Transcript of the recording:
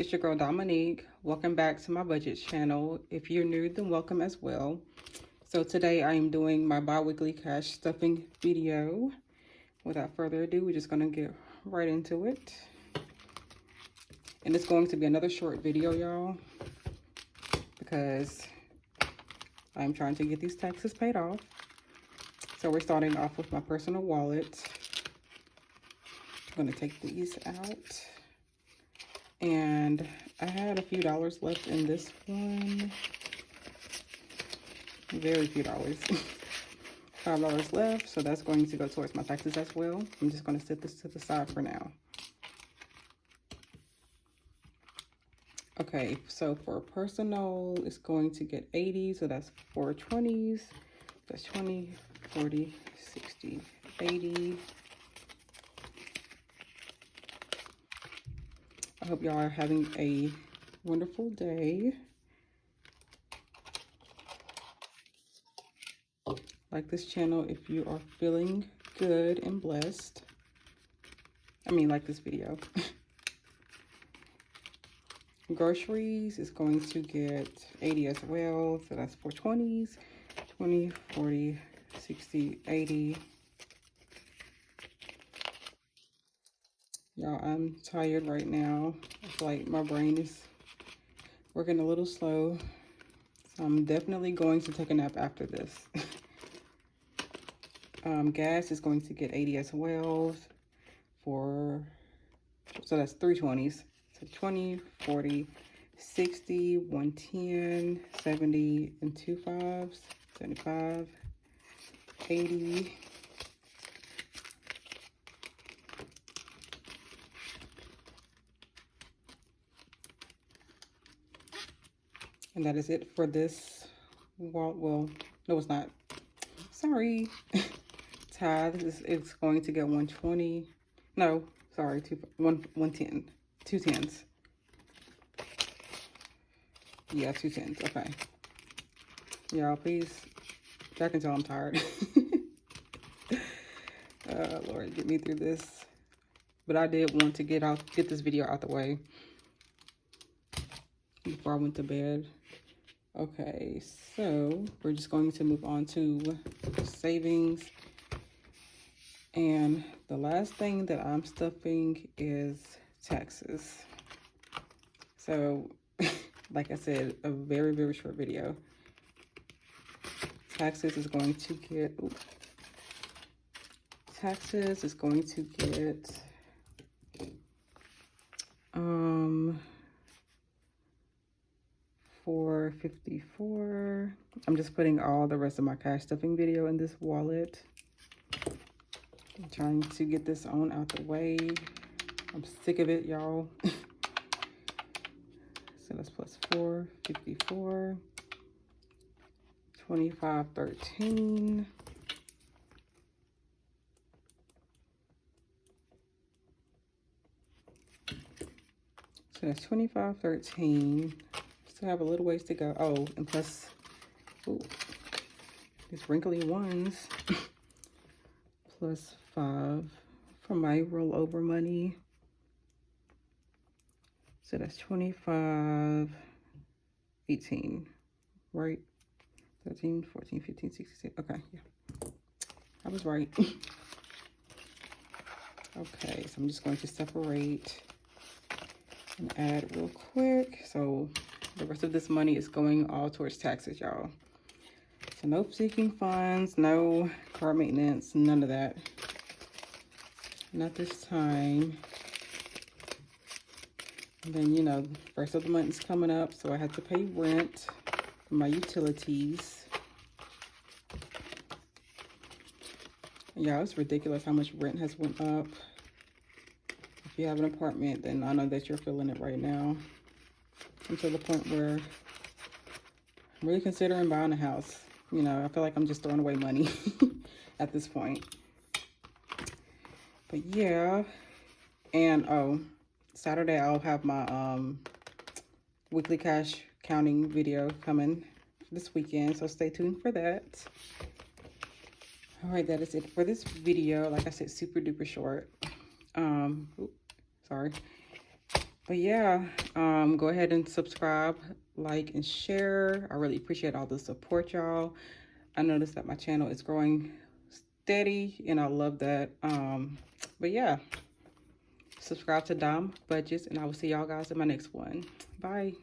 It's your girl Dominique. Welcome back to my budget channel. If you're new, then welcome as well. So today I am doing my bi-weekly cash stuffing video. Without further ado, we're just gonna get right into it. And it's going to be another short video, y'all, because I'm trying to get these taxes paid off. So we're starting off with my personal wallet. I'm gonna take these out. And I had a few dollars left in this one. Very few dollars. $5 left, so that's going to go towards my taxes as well. I'm just going to set this to the side for now. Okay, so for personal, it's going to get 80, so that's 4 20s. That's 20, 40, 60, 80. I hope y'all are having a wonderful day. Like this channel if you are feeling good and blessed. I mean, like this video. Groceries is going to get 80 as well. So that's 4 20s, 20, 40, 60, 80. Y'all, I'm tired right now. I feel like my brain is working a little slow. So I'm definitely going to take a nap after this. Gas is going to get 80 as well. So that's 3 20s. So 20, 40, 60, 110, 70, and 2 5s, 75, 80. And that is it for this wall. Well, no, it's not. Sorry. Tithe is going to get 120. No, sorry, 110. 2 10s. Yeah, 2 10s. Okay. Y'all, please. I can tell I'm tired. Lord, get me through this. But I did want to get this video out the way before I went to bed. Okay, so we're just going to move on to savings. And the last thing that I'm stuffing is taxes. So, like I said, a very, very short video. Taxes is going to get, taxes is going to get, $454. I'm just putting all the rest of my cash stuffing video in this wallet. I'm trying to get this on out the way. I'm sick of it, y'all. So that's plus 454, 2513. So that's 2513. Still have a little ways to go. Oh, and plus, ooh, these wrinkly ones. Plus 5 for my rollover money. So that's 25, 18, right? 13, 14, 15, 16. Okay, yeah. I was right. Okay, so I'm just going to separate and add real quick. So the rest of this money is going all towards taxes, y'all. So no seeking funds, no car maintenance, none of that. Not this time. And then, you know, first of the month is coming up, so I had to pay rent for my utilities. Yeah, it's ridiculous how much rent has went up. If you have an apartment, then I know that you're feeling it right now. I'm to the point where I'm really considering buying a house. You know, I feel like I'm just throwing away money at this point. But yeah, and oh, Saturday I'll have my weekly cash counting video coming this weekend, so stay tuned for that. All right, that is it for this video. Like I said, super duper short. Sorry. But yeah, go ahead and subscribe, like, and share. I really appreciate all the support, y'all. I noticed that my channel is growing steady, and I love that. But yeah, subscribe to Dom Budgets, and I will see y'all guys in my next one. Bye.